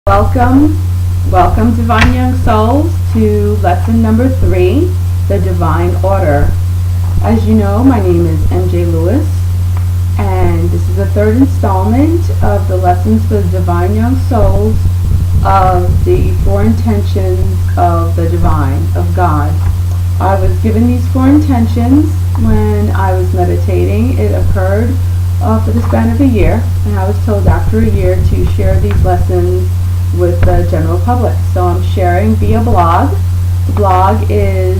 Welcome Divine Young Souls to lesson number 3, the Divine Order. As you know, my name is MJ Lewis, and this is the third installment of the lessons for the Divine Young Souls of the 4 intentions of the Divine, of God. I was given these 4 intentions when I was meditating. It occurred for the span of a year, and I was told after a year to share these lessons with the general public. So I'm sharing via blog. The blog is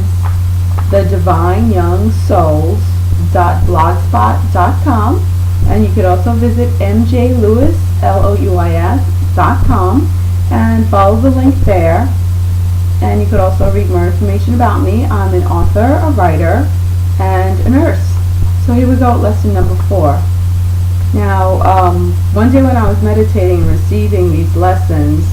thedivineyoungsouls.blogspot.com, and you could also visit mjlewislouis.com and follow the link there. And you could also read more information about me. I'm an author, a writer, and a nurse. So here we go, lesson number 4. Now, one day when I was meditating and receiving these lessons,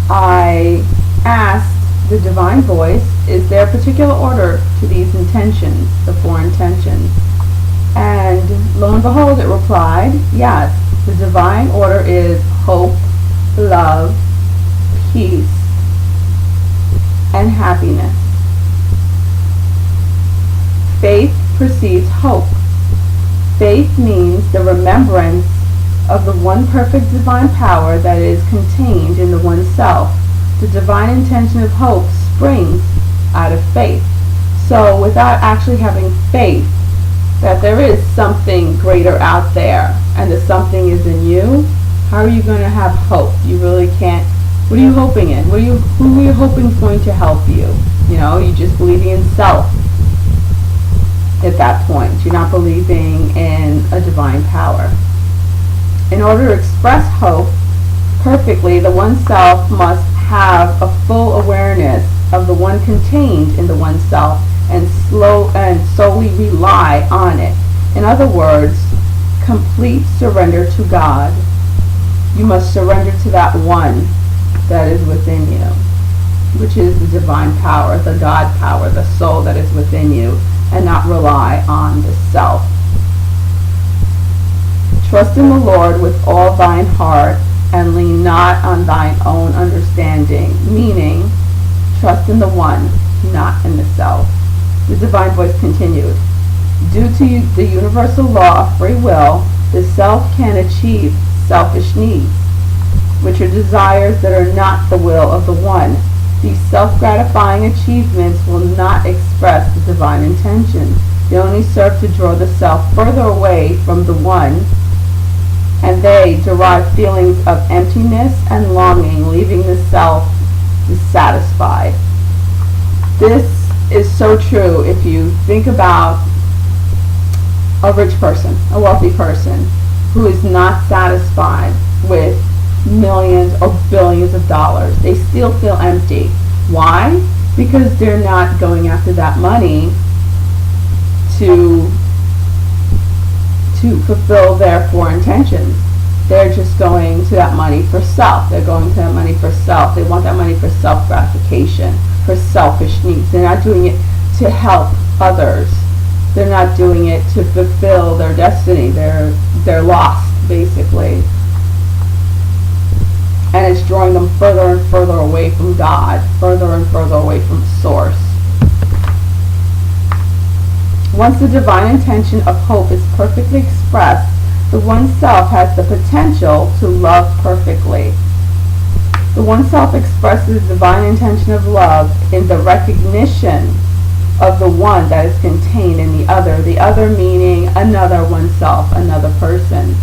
I asked the divine voice, is there a particular order to these intentions, the 4 intentions? And lo and behold, it replied, yes, the divine order is hope, love, peace, and happiness. Faith precedes hope. Faith means the remembrance of the one perfect divine power that is contained in the one self. The divine intention of hope springs out of faith. So without actually having faith that there is something greater out there and that something is in you, how are you going to have hope? You really can't. What are you hoping in? Who are you hoping is going to help you? You know, you're just believing in self. At that point, you're not believing in a divine power. In order to express hope perfectly, the one self must have a full awareness of the one contained in the one self and solely rely on it. In other words, complete surrender to God. You must surrender to that one that is within you, which is the divine power, the God power, the soul that is within you, and not rely on the self. Trust in the Lord with all thine heart, and lean not on thine own understanding, meaning trust in the one, not in the self. The divine voice continued, due to the universal law of free will, the self can achieve selfish needs, which are desires that are not the will of the one. These self-gratifying achievements will not express the divine intention. They only serve to draw the self further away from the one, and they derive feelings of emptiness and longing, leaving the self dissatisfied. This is so true if you think about a rich person, a wealthy person, who is not satisfied with millions or billions of dollars. They still feel empty. Why? Because they're not going after that money to fulfill their 4 intentions. They're just going to that money for self. They're going to that money for self. They want that money for self-gratification, for selfish needs. They're not doing it to help others. They're not doing it to fulfill their destiny. They're lost, basically. And it's drawing them further and further away from God, further and further away from Source. Once the divine intention of hope is perfectly expressed, the one self has the potential to love perfectly. The one self expresses the divine intention of love in the recognition of the one that is contained in the other meaning another oneself, another person.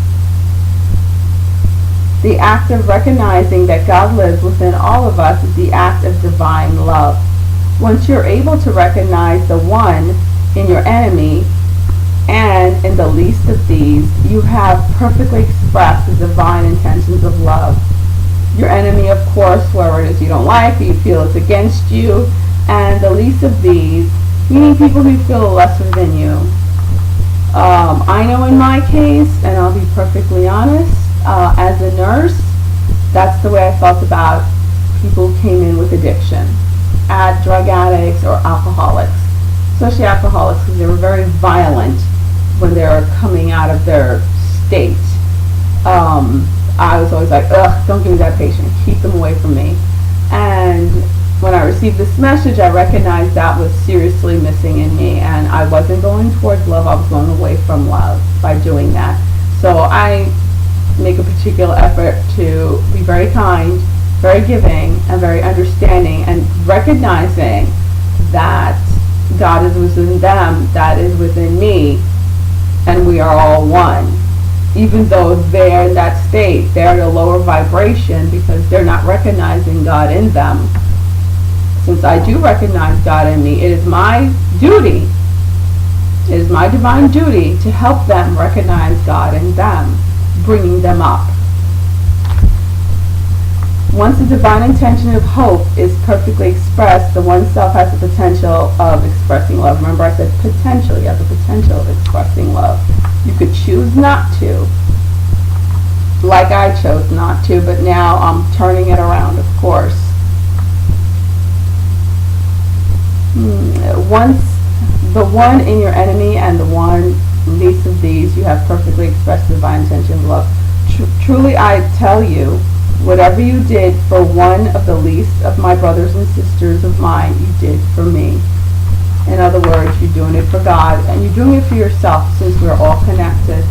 The act of recognizing that God lives within all of us is the act of divine love. Once you're able to recognize the one in your enemy and in the least of these, you have perfectly expressed the divine intentions of love. Your enemy, of course, whoever it is you don't like, or you feel is against you, and the least of these, meaning people who feel lesser than you. I know in my case, and I'll be perfectly honest, as a nurse, that's the way I felt about people who came in with addiction, drug addicts or alcoholics, especially alcoholics, because they were very violent when they were coming out of their state. I was always like, ugh, don't give me that patient. Keep them away from me. And when I received this message, I recognized that was seriously missing in me, and I wasn't going towards love. I was going away from love by doing that. So I make a particular effort to be very kind, very giving, and very understanding, and recognizing that God is within them, that is within me, and we are all one. Even though they're in that state, they're at a lower vibration because they're not recognizing God in them. Since I do recognize God in me, it is my duty, it is my divine duty to help them recognize God in them, bringing them up. Once the divine intention of hope is perfectly expressed, the one self has the potential of expressing love. Remember, I said potential. You have the potential of expressing love. You could choose not to, like I chose not to, but now I'm turning it around, of course. Once the one in your enemy and the one least of these, you have perfectly expressed the divine intention of love. Truly I tell you, whatever you did for one of the least of my brothers and sisters of mine, you did for me. In other words, you're doing it for God, and you're doing it for yourself, since we're all connected.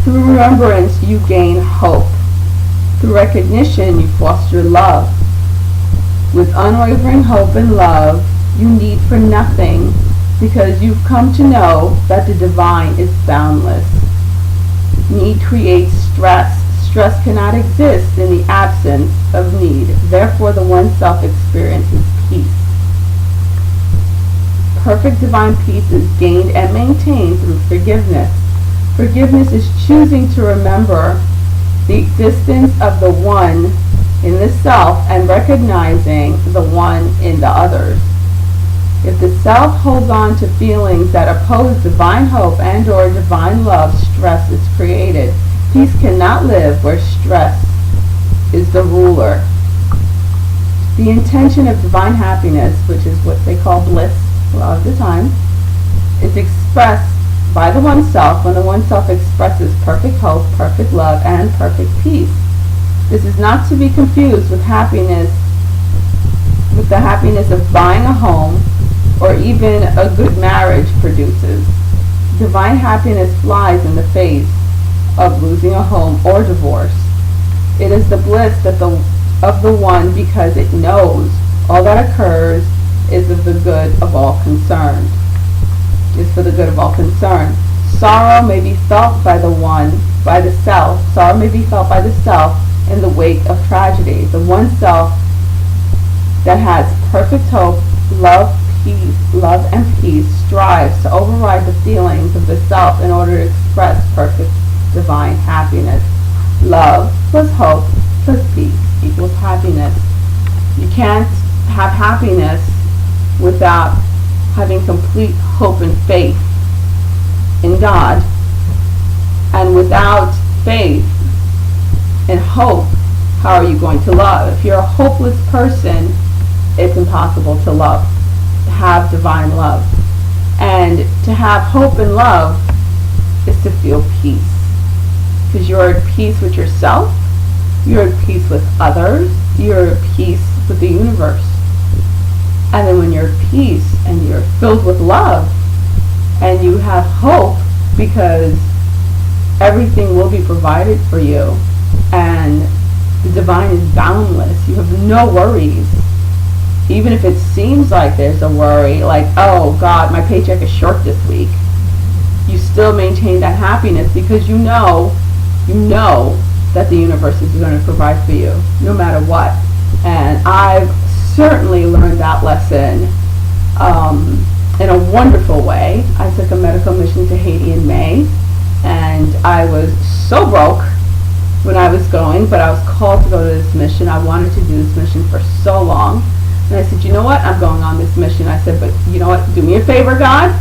Through remembrance, you gain hope. Through recognition, you foster love. With unwavering hope and love, you need for nothing, because you've come to know that the divine is boundless. Need creates stress. Stress cannot exist in the absence of need. Therefore, the one self experiences peace. Perfect divine peace is gained and maintained through forgiveness. Forgiveness is choosing to remember the existence of the one in the self and recognizing the one in the others. If the self holds on to feelings that oppose divine hope and or divine love, stress is created. Peace cannot live where stress is the ruler. The intention of divine happiness, which is what they call bliss a lot of the time, is expressed by the oneself when the oneself expresses perfect hope, perfect love, and perfect peace. This is not to be confused with happiness, with the happiness of buying a home or even a good marriage produces. Divine happiness flies in the face of losing a home or divorce. It is the bliss of the one because it knows all that occurs is of the good of all concerned. Is for the good of all concerned. Sorrow may be felt by the one, by the self. Sorrow may be felt by the self in the wake of tragedy. The one self that has perfect hope, love and peace strives to override the feelings of the self in order to express perfect divine happiness. Love plus hope plus peace equals happiness. You can't have happiness without having complete hope and faith in God. And without faith and hope, how are you going to love? If you're a hopeless person, it's impossible to love, to have divine love. And to have hope and love is to feel peace. Because you're at peace with yourself, you're at peace with others, you're at peace with the universe. And then when you're at peace and you're filled with love and you have hope because everything will be provided for you and the divine is boundless, you have no worries. Even if it seems like there's a worry, like, oh God, my paycheck is short this week, you still maintain that happiness because you know that the universe is going to provide for you no matter what. And I've certainly learned that lesson in a wonderful way. I took a medical mission to Haiti in May, and I was so broke when I was going, but I was called to go to this mission. I wanted to do this mission for so long. And I said, you know what? I'm going on this mission. I said, but you know what? Do me a favor, God.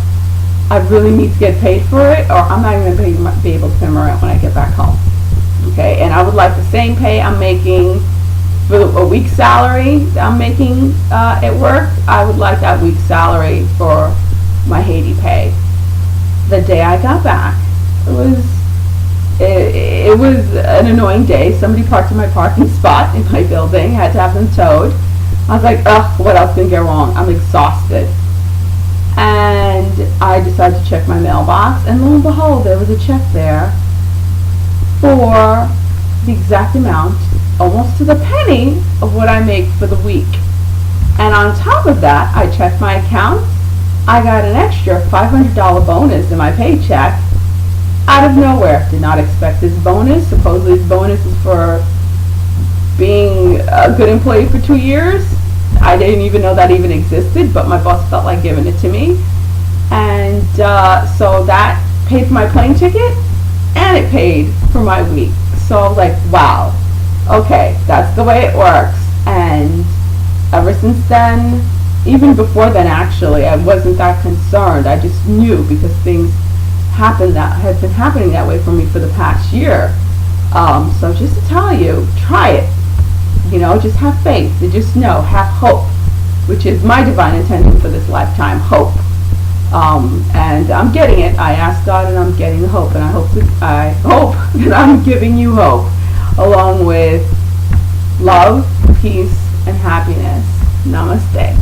I really need to get paid for it, or I'm not even going to be able to pay my rent when I get back home. Okay? And I would like the same pay I'm making for a week's salary that I'm making at work. I would like that week's salary for my Haiti pay. The day I got back, it was it was an annoying day. Somebody parked in my parking spot in my building, had to have them towed. I was like, ugh, what else can go wrong? I'm exhausted. And I decided to check my mailbox, and lo and behold, there was a check there for the exact amount, almost to the penny, of what I make for the week. And on top of that, I checked my account. I got an extra $500 bonus in my paycheck out of nowhere. Did not expect this bonus. Supposedly this bonus is for being a good employee for 2 years. I didn't even know that even existed, but my boss felt like giving it to me. And so that paid for my plane ticket, and it paid for my week. So I was like, wow, okay, that's the way it works. And ever since then, even before then actually, I wasn't that concerned. I just knew, because things had been happening that way for me for the past year. So just to tell you, try it. Just have faith. And just know, have hope, which is my divine intention for this lifetime, hope. And I'm getting it. I asked God, and I'm getting the hope, and I hope that I'm giving you hope, along with love, peace, and happiness. Namaste.